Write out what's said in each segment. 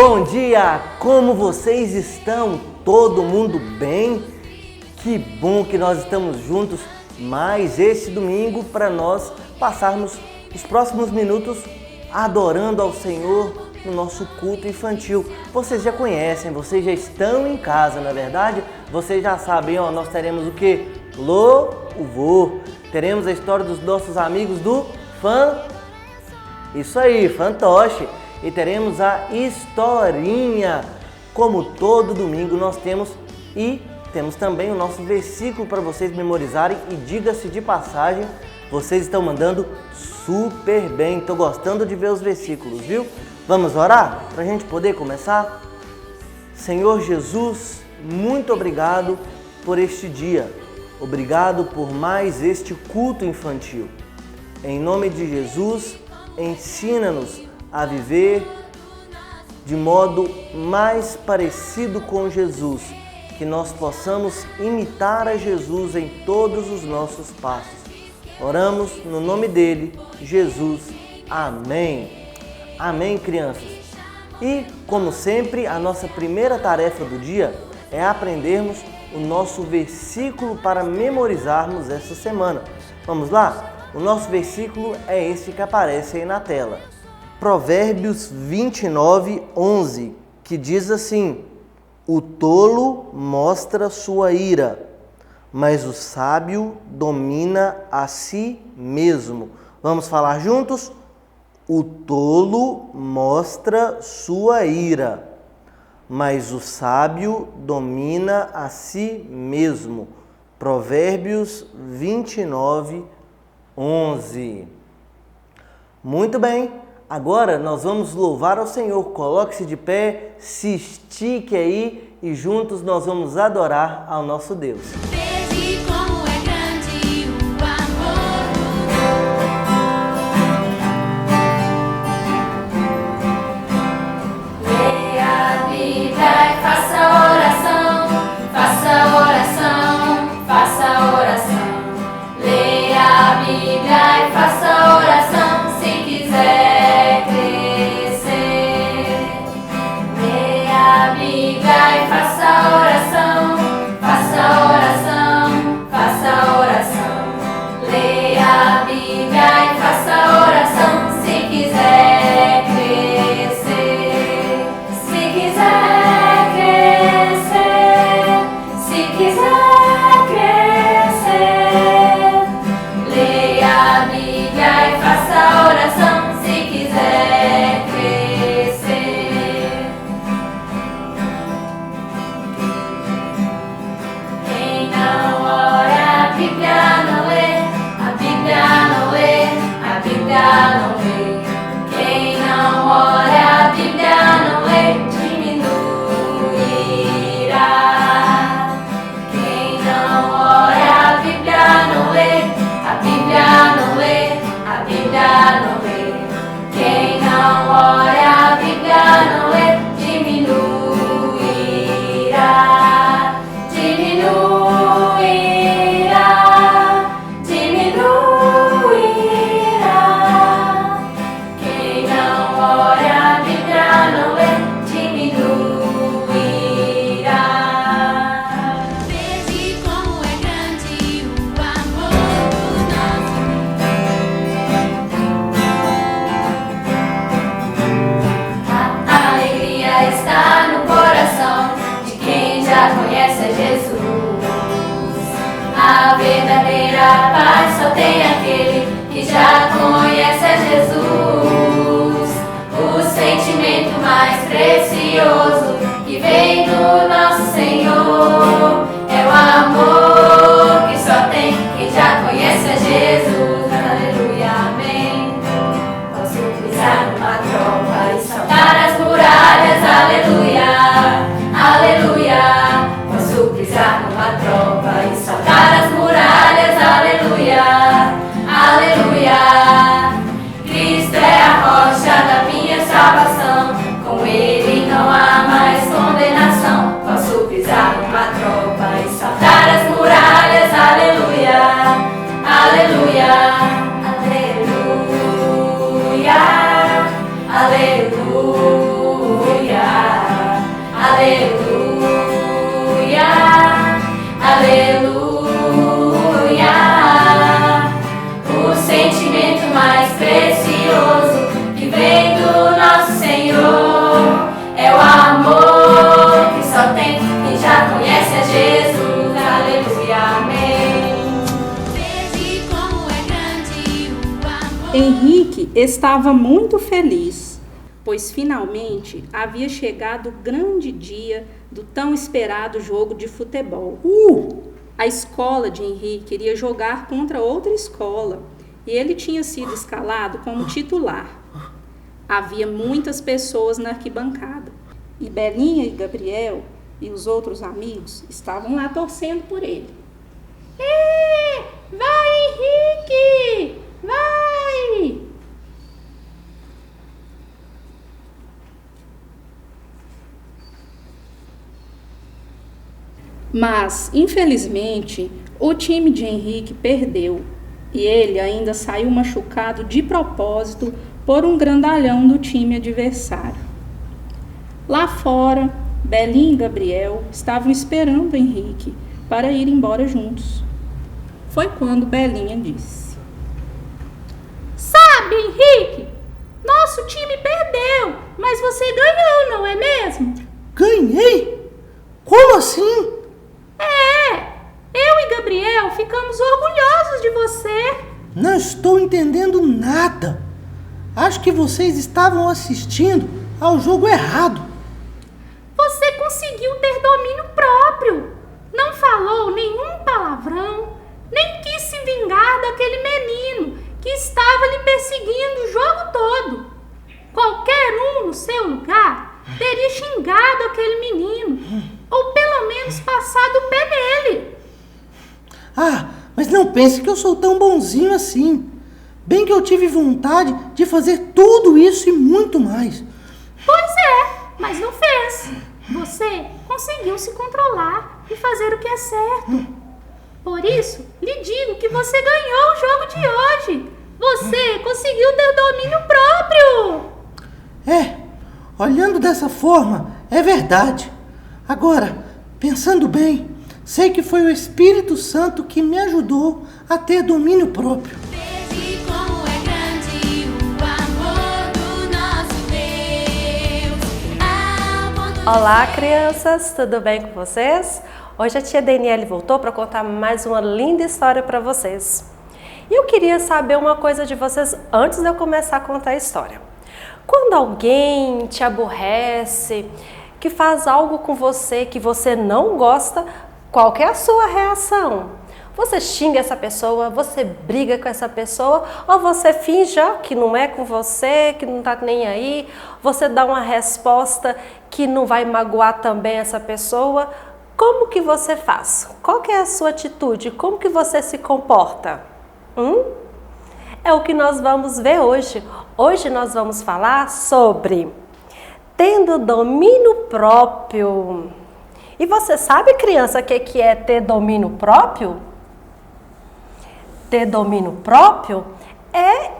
Bom dia! Como vocês estão? Todo mundo bem? Que bom que nós estamos juntos mais este domingo para nós passarmos os próximos minutos adorando ao Senhor no nosso culto infantil. Vocês já conhecem, vocês já estão em casa, não é verdade? Vocês já sabem, nós teremos o que? Louvor. Teremos a história dos nossos amigos do Isso aí, fantoche. E teremos a historinha. Como todo domingo nós temos também o nosso versículo para vocês memorizarem. E diga-se de passagem, vocês estão mandando super bem. Estou gostando de ver os versículos, viu? Vamos orar para a gente poder começar? Senhor Jesus, muito obrigado por este dia. Obrigado por mais este culto infantil. Em nome de Jesus, ensina-nos a viver de modo mais parecido com Jesus, que nós possamos imitar a Jesus em todos os nossos passos. Oramos no nome dele, Jesus. Amém. Amém, crianças. E, como sempre, a nossa primeira tarefa do dia é aprendermos o nosso versículo para memorizarmos essa semana. Vamos lá? O nosso versículo é este que aparece aí na tela. Provérbios 29, 11, que diz assim: o tolo mostra sua ira, mas o sábio domina a si mesmo. Vamos falar juntos? O tolo mostra sua ira, mas o sábio domina a si mesmo. Provérbios 29, 11. Muito bem, agora nós vamos louvar ao Senhor. Coloque-se de pé, se estique aí e juntos nós vamos adorar ao nosso Deus. Aleluia. Aleluia, aleluia. O sentimento mais precioso que vem do nosso Senhor é o amor que só tem quem já conhece a Jesus. Aleluia, amém. Veja como é grande o amor. Henrique estava muito feliz, pois finalmente havia chegado o grande dia do tão esperado jogo de futebol. A escola de Henrique iria jogar contra outra escola e ele tinha sido escalado como titular. Havia muitas pessoas na arquibancada e Belinha e Gabriel e os outros amigos estavam lá torcendo por ele. Vai, Henrique! Vai! Mas, infelizmente, o time de Henrique perdeu e ele ainda saiu machucado de propósito por um grandalhão do time adversário. Lá fora, Belinha e Gabriel estavam esperando Henrique para ir embora juntos. Foi quando Belinha disse: Sabe, Henrique, nosso time perdeu, mas você ganhou, não é mesmo? Ganhei? Como assim? Eu e Gabriel ficamos orgulhosos de você. Não estou entendendo nada. Acho que vocês estavam assistindo ao jogo errado. Você conseguiu ter domínio próprio. Não falou nenhum palavrão, nem quis se vingar daquele menino que estava lhe perseguindo o jogo todo. Qualquer um no seu lugar teria xingado aquele menino, ou pelo menos passado o pé nele. Mas não pense que eu sou tão bonzinho assim. Bem que eu tive vontade de fazer tudo isso e muito mais. Pois é, mas não fez. Você conseguiu se controlar e fazer o que é certo. Por isso, lhe digo que você ganhou o jogo de hoje. Você conseguiu ter domínio próprio. Olhando dessa forma, é verdade. Agora, pensando bem, sei que foi o Espírito Santo que me ajudou a ter domínio próprio. Veja como é grande o amor do nosso Deus. Olá, crianças, tudo bem com vocês? Hoje a tia Daniele voltou para contar mais uma linda história para vocês. E eu queria saber uma coisa de vocês antes de eu começar a contar a história. Quando alguém te aborrece, que faz algo com você que você não gosta, qual que é a sua reação? Você xinga essa pessoa, você briga com essa pessoa, ou você finge que não é com você, que não está nem aí, você dá uma resposta que não vai magoar também essa pessoa? Como que você faz? Qual que é a sua atitude? Como que você se comporta? É o que nós vamos ver hoje. Hoje nós vamos falar sobre tendo domínio próprio. E você sabe, criança, o que é ter domínio próprio? Ter domínio próprio é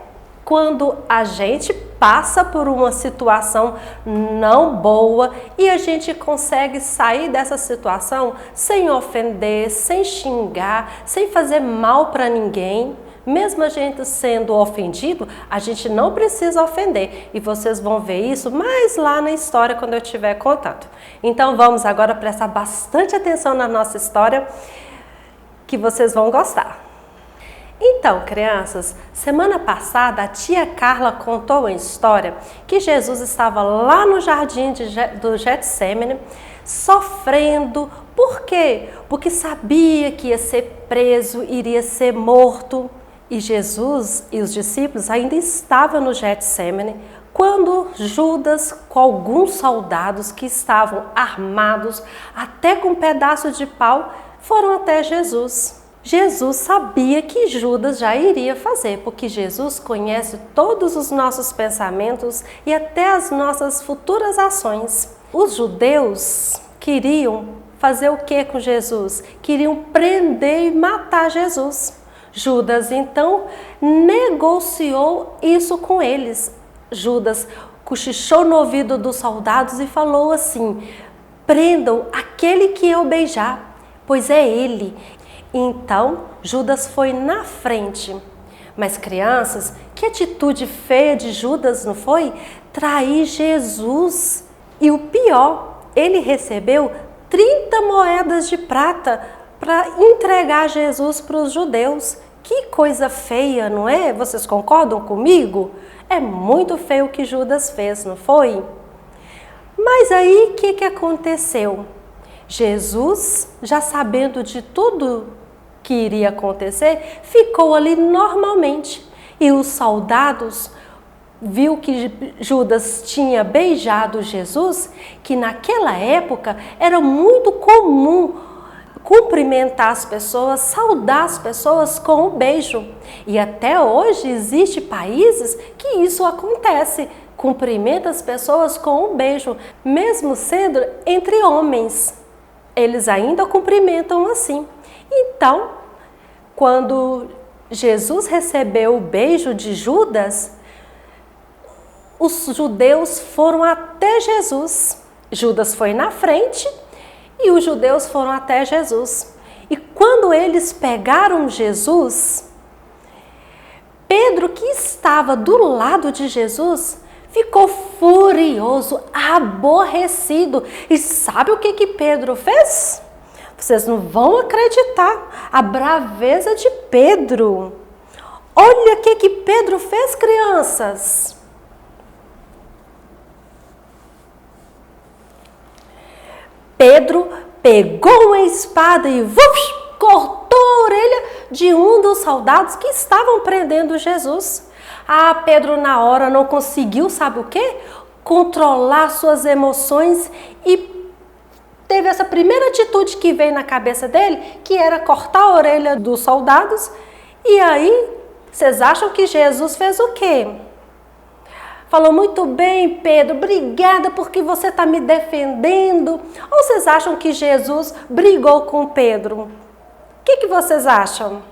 quando a gente passa por uma situação não boa e a gente consegue sair dessa situação sem ofender, sem xingar, sem fazer mal para ninguém. Mesmo a gente sendo ofendido, a gente não precisa ofender. E vocês vão ver isso mais lá na história quando eu estiver contando. Então vamos agora prestar bastante atenção na nossa história, que vocês vão gostar. Então, crianças, semana passada a tia Carla contou uma história que Jesus estava lá no jardim do Getsemane sofrendo. Por quê? Porque sabia que ia ser preso, iria ser morto. E Jesus e os discípulos ainda estavam no Getsemane quando Judas, com alguns soldados que estavam armados até com um pedaço de pau, foram até Jesus. Jesus sabia que Judas já iria fazer, porque Jesus conhece todos os nossos pensamentos e até as nossas futuras ações. Os judeus queriam fazer o que com Jesus? Queriam prender e matar Jesus. Judas, então, negociou isso com eles. Judas cochichou no ouvido dos soldados e falou assim: prendam aquele que eu beijar, pois é ele. Então Judas foi na frente. Mas crianças, que atitude feia de Judas, não foi? Trair Jesus. E o pior, ele recebeu 30 moedas de prata para entregar Jesus para os judeus. Que coisa feia, não é? Vocês concordam comigo? É muito feio o que Judas fez, não foi? Mas aí, o que aconteceu? Jesus, já sabendo de tudo que iria acontecer, ficou ali normalmente. E os soldados viu que Judas tinha beijado Jesus, que naquela época era muito comum cumprimentar as pessoas, saudar as pessoas com um beijo. E até hoje existem países que isso acontece. Cumprimenta as pessoas com um beijo, mesmo sendo entre homens. Eles ainda cumprimentam assim. Então, quando Jesus recebeu o beijo de Judas, os judeus foram até Jesus. Judas foi na frente e os judeus foram até Jesus. E quando eles pegaram Jesus, Pedro, que estava do lado de Jesus, ficou furioso, aborrecido. E sabe o que Pedro fez? Vocês não vão acreditar. A braveza de Pedro. Olha o que Pedro fez, crianças. Pedro pegou uma espada e cortou a orelha de um dos soldados que estavam prendendo Jesus. Pedro na hora não conseguiu, sabe o quê? Controlar suas emoções e teve essa primeira atitude que veio na cabeça dele, que era cortar a orelha dos soldados. E aí, vocês acham que Jesus fez o quê? Falou: muito bem, Pedro, obrigada porque você está me defendendo. Ou vocês acham que Jesus brigou com Pedro? O que vocês acham?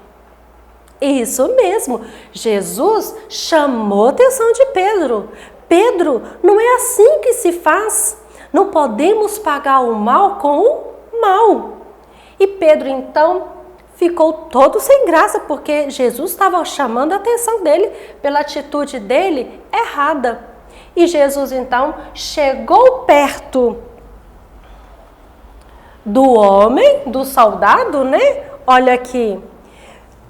Isso mesmo, Jesus chamou a atenção de Pedro. Pedro, não é assim que se faz. Não podemos pagar o mal com o mal. E Pedro então ficou todo sem graça, porque Jesus estava chamando a atenção dele pela atitude dele errada. E Jesus então chegou perto do homem, do soldado, né? Olha aqui.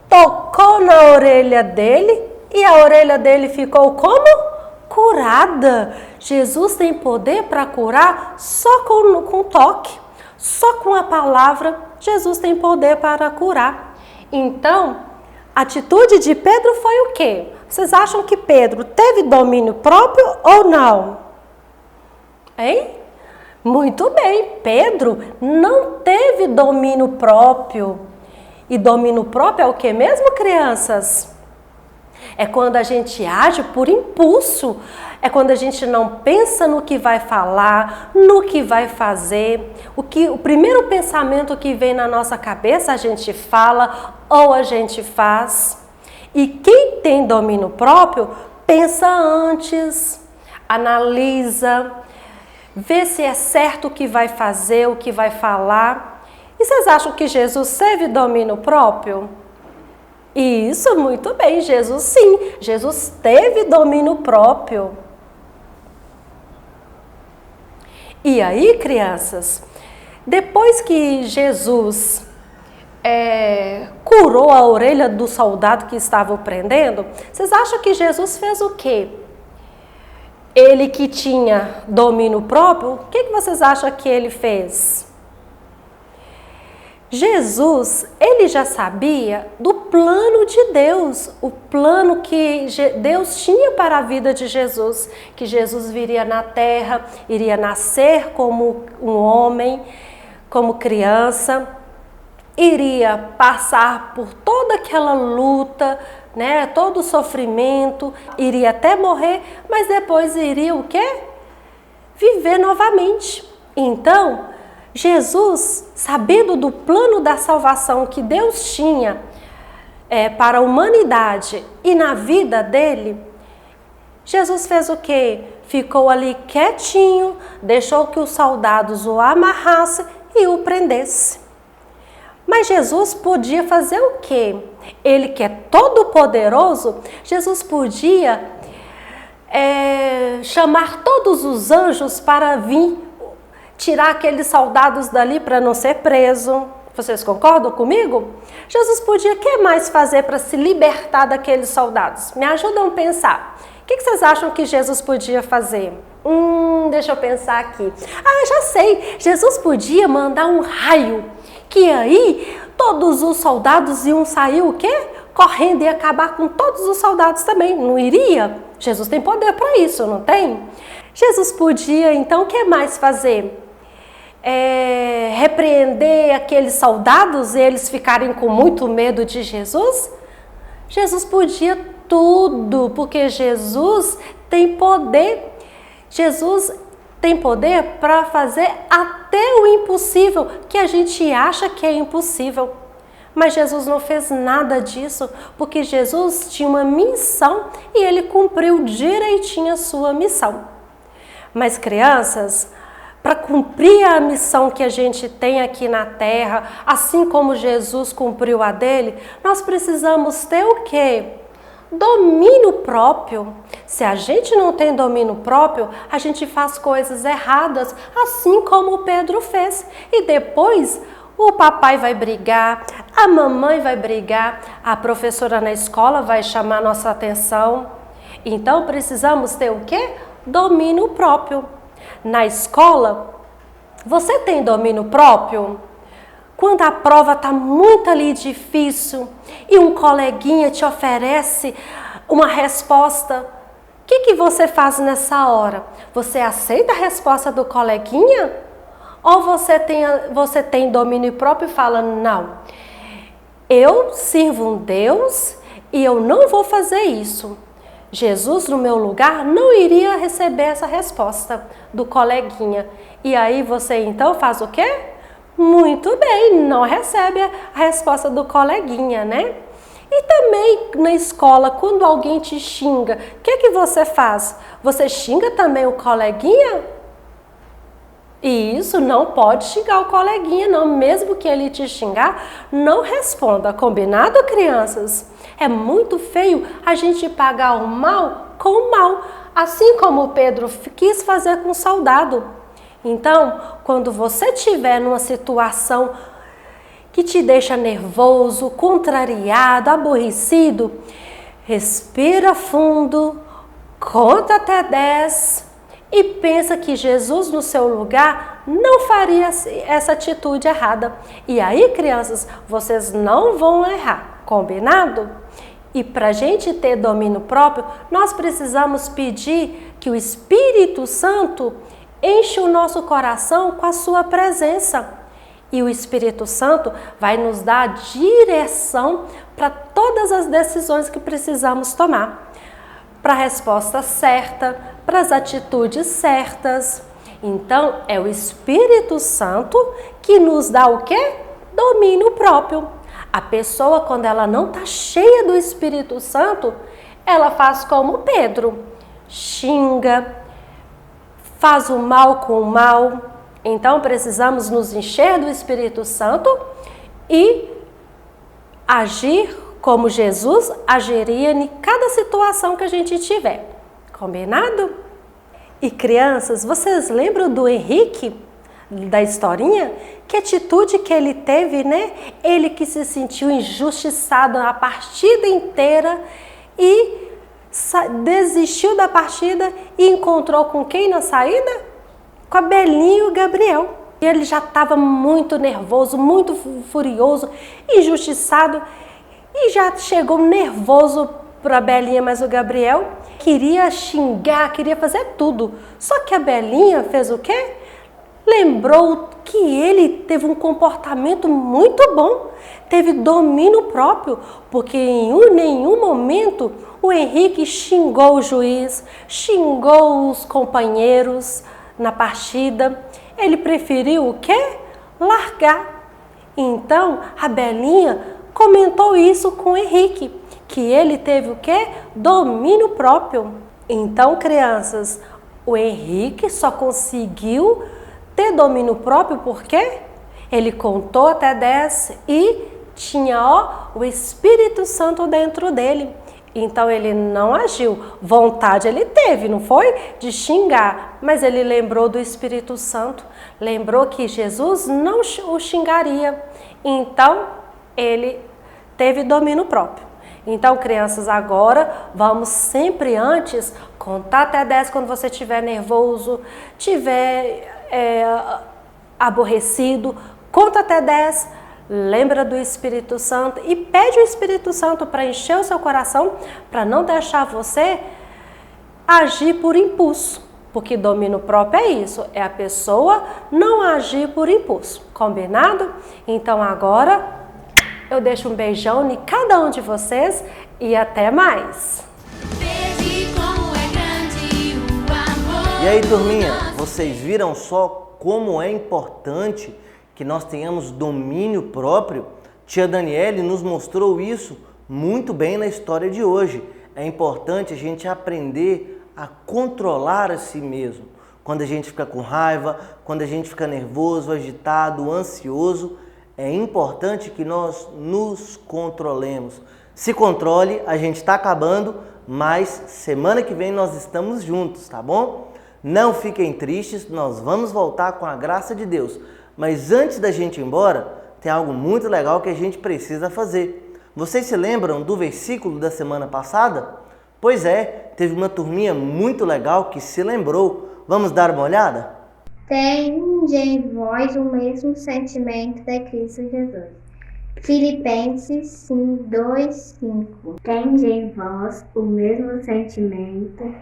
Tocou na orelha dele e a orelha dele ficou como? Curada. Jesus tem poder para curar só com toque, só com a palavra. Jesus tem poder para curar. Então, a atitude de Pedro foi o quê? Vocês acham que Pedro teve domínio próprio ou não? Hein? Muito bem, Pedro não teve domínio próprio. E domínio próprio é o que mesmo, crianças? É quando a gente age por impulso. É quando a gente não pensa no que vai falar, no que vai fazer. O primeiro pensamento que vem na nossa cabeça, a gente fala ou a gente faz. E quem tem domínio próprio, pensa antes, analisa, vê se é certo o que vai fazer, o que vai falar. E vocês acham que Jesus teve domínio próprio? Isso, muito bem, Jesus sim, Jesus teve domínio próprio. E aí, crianças, depois que Jesus curou a orelha do soldado que estava o prendendo, vocês acham que Jesus fez o quê? Ele que tinha domínio próprio, o que vocês acham que ele fez? Jesus, ele já sabia do plano de Deus, o plano que Deus tinha para a vida de Jesus, que Jesus viria na terra, iria nascer como um homem, como criança, iria passar por toda aquela luta, né, todo o sofrimento, iria até morrer, mas depois iria o quê? Viver novamente. Então, Jesus, sabendo do plano da salvação que Deus tinha para a humanidade e na vida dele, Jesus fez o quê? ficou ali quietinho, deixou que os soldados o amarrassem e o prendessem. Mas Jesus podia fazer o quê? Ele que é todo poderoso, Jesus podia chamar todos os anjos para vir tirar aqueles soldados dali para não ser preso. Vocês concordam comigo? Jesus podia o que mais fazer para se libertar daqueles soldados? Me ajudam a pensar. O que vocês acham que Jesus podia fazer? Deixa eu pensar aqui. Já sei. Jesus podia mandar um raio, que aí todos os soldados iam sair o quê? Correndo e acabar com todos os soldados também. Não iria? Jesus tem poder para isso, não tem? Jesus podia, então, o que mais fazer? Repreender aqueles soldados e eles ficarem com muito medo de Jesus? Jesus podia tudo, porque Jesus tem poder. Jesus tem poder para fazer até o impossível, que a gente acha que é impossível. Mas Jesus não fez nada disso, porque Jesus tinha uma missão e ele cumpriu direitinho a sua missão. Mas crianças, para cumprir a missão que a gente tem aqui na Terra, assim como Jesus cumpriu a dele, nós precisamos ter o quê? Domínio próprio. Se a gente não tem domínio próprio, a gente faz coisas erradas, assim como o Pedro fez. E depois o papai vai brigar, a mamãe vai brigar, a professora na escola vai chamar nossa atenção. Então precisamos ter o quê? Domínio próprio. Na escola, você tem domínio próprio? Quando a prova está muito ali difícil e um coleguinha te oferece uma resposta, o que você faz nessa hora? Você aceita a resposta do coleguinha? Ou você tem domínio próprio e fala, não, eu sirvo um Deus e eu não vou fazer isso. Jesus, no meu lugar, não iria receber essa resposta do coleguinha. E aí você então faz o quê? Muito bem, não recebe a resposta do coleguinha, né? E também na escola, quando alguém te xinga, o que você faz? Você xinga também o coleguinha? E isso, não pode xingar o coleguinha, não. Mesmo que ele te xingar, não responda. Combinado, crianças? É muito feio a gente pagar o mal com o mal, assim como Pedro quis fazer com o soldado. Então, quando você estiver numa situação que te deixa nervoso, contrariado, aborrecido, respira fundo, conta até 10 e pensa que Jesus no seu lugar não faria essa atitude errada. E aí, crianças, vocês não vão errar, combinado? E para a gente ter domínio próprio, nós precisamos pedir que o Espírito Santo enche o nosso coração com a sua presença. E o Espírito Santo vai nos dar a direção para todas as decisões que precisamos tomar. Para a resposta certa, para as atitudes certas. Então, é o Espírito Santo que nos dá o quê? Domínio próprio. A pessoa, quando ela não está cheia do Espírito Santo, ela faz como Pedro. Xinga, faz o mal com o mal. Então, precisamos nos encher do Espírito Santo e agir como Jesus agiria em cada situação que a gente tiver. Combinado? E crianças, vocês lembram do Henrique, da historinha? Que atitude que ele teve, né? Ele que se sentiu injustiçado a partida inteira e desistiu da partida e encontrou com quem na saída? Com a Belinha e o Gabriel. E ele já estava muito nervoso, muito furioso, injustiçado e já chegou nervoso para a Belinha, mas o Gabriel queria xingar, queria fazer tudo. Só que a Belinha fez o quê? Lembrou que ele teve um comportamento muito bom, teve domínio próprio, porque em nenhum momento o Henrique xingou o juiz, xingou os companheiros na partida. Ele preferiu o quê? Largar. Então, a Belinha comentou isso com o Henrique, que ele teve o quê? Domínio próprio. Então, crianças, O Henrique só conseguiu ter domínio próprio porque ele contou até 10 e tinha o Espírito Santo dentro dele. Então ele não agiu. Vontade ele teve, não foi? De xingar, mas ele lembrou do Espírito Santo. Lembrou que Jesus não o xingaria. Então ele teve domínio próprio. Então, crianças, agora vamos sempre antes contar até 10 quando você estiver nervoso, estiver aborrecido. Conta até 10, lembra do Espírito Santo e pede o Espírito Santo para encher o seu coração, para não deixar você agir por impulso. Porque domínio próprio é isso, é a pessoa não agir por impulso. Combinado? Então agora eu deixo um beijão em cada um de vocês e até mais. Veja como é grande o amor. E aí, turminha, vocês viram só como é importante que nós tenhamos domínio próprio? Tia Daniele nos mostrou isso muito bem na história de hoje. É importante a gente aprender a controlar a si mesmo. Quando a gente fica com raiva, quando a gente fica nervoso, agitado, ansioso, é importante que nós nos controlemos. Se controle, a gente está acabando, mas semana que vem nós estamos juntos, tá bom? Não fiquem tristes, nós vamos voltar com a graça de Deus. Mas antes da gente ir embora, tem algo muito legal que a gente precisa fazer. Vocês se lembram do versículo da semana passada? Pois é, teve uma turminha muito legal que se lembrou. Vamos dar uma olhada? Tende em vós o mesmo sentimento de Cristo Jesus. Filipenses 2:5. Tende em vós o mesmo sentimento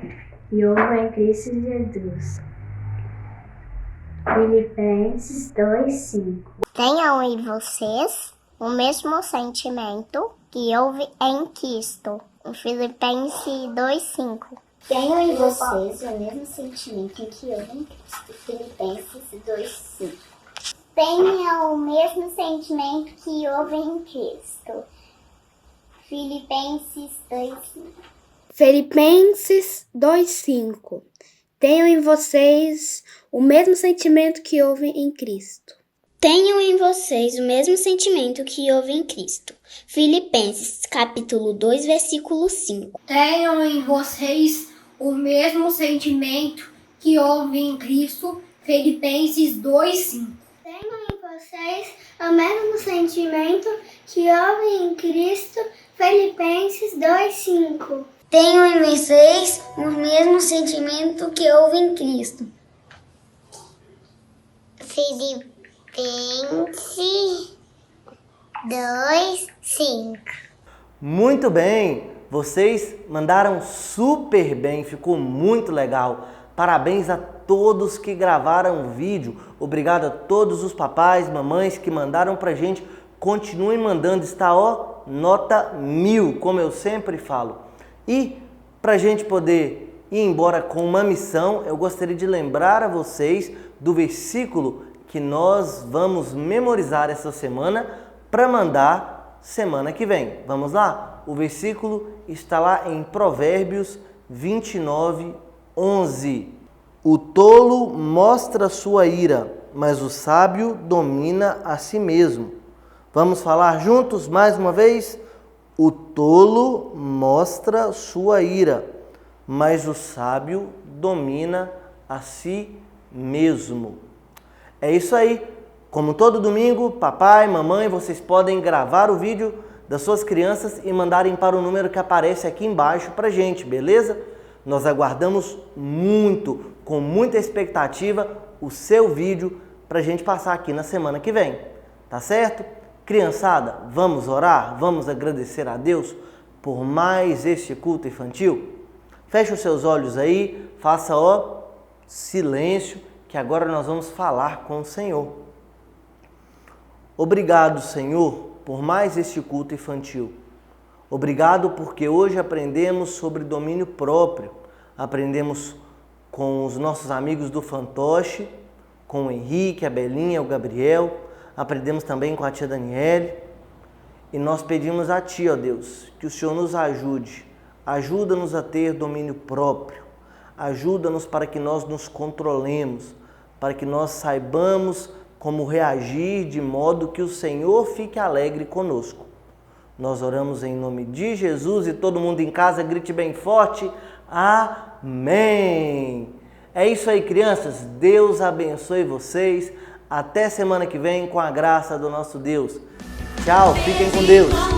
que houve em Cristo Jesus. Filipenses 2:5. Tenham em vocês o mesmo sentimento que houve em Cristo. Filipenses 2:5. Tenham em vocês o mesmo sentimento que houve em Cristo. Filipenses 2:5. Tenham o mesmo sentimento que houve em Cristo. Filipenses 2:5. Filipenses 2:5. Tenham em vocês o mesmo sentimento que houve em Cristo. Tenham em vocês o mesmo sentimento que houve em Cristo. Filipenses capítulo 2, versículo 5. Tenham em vocês o mesmo sentimento que houve em Cristo. Filipenses 2:5. Tenham em vocês o mesmo sentimento que houve em Cristo. Filipenses 2:5. Tenham em vocês o mesmo sentimento que houve em Cristo. Filipenses 2:5. Muito bem, vocês mandaram super bem, ficou muito legal. Parabéns a todos que gravaram o vídeo. Obrigado a todos os papais, mamães que mandaram pra gente. Continuem mandando, está nota 1000, como eu sempre falo. E pra gente poder ir embora com uma missão, eu gostaria de lembrar a vocês do versículo que nós vamos memorizar essa semana para mandar semana que vem. Vamos lá? O versículo está lá em Provérbios 29:11. O tolo mostra sua ira, mas o sábio domina a si mesmo. Vamos falar juntos mais uma vez? O tolo mostra sua ira, mas o sábio domina a si mesmo. É isso aí. Como todo domingo, papai, mamãe, vocês podem gravar o vídeo das suas crianças e mandarem para o número que aparece aqui embaixo pra gente, beleza? Nós aguardamos muito, com muita expectativa, o seu vídeo pra gente passar aqui na semana que vem. Tá certo? Criançada, vamos orar? Vamos agradecer a Deus por mais este culto infantil? Feche os seus olhos aí, faça silêncio, que agora nós vamos falar com o Senhor. Obrigado, Senhor, por mais este culto infantil. Obrigado porque hoje aprendemos sobre domínio próprio. Aprendemos com os nossos amigos do fantoche, com o Henrique, a Belinha, o Gabriel. Aprendemos também com a tia Daniele. E nós pedimos a Ti, ó Deus, que o Senhor nos ajude. Ajuda-nos a ter domínio próprio. Ajuda-nos para que nós nos controlemos, para que nós saibamos como reagir de modo que o Senhor fique alegre conosco. Nós oramos em nome de Jesus e todo mundo em casa grite bem forte, amém! É isso aí, crianças, Deus abençoe vocês, até semana que vem com a graça do nosso Deus. Tchau, fiquem com Deus!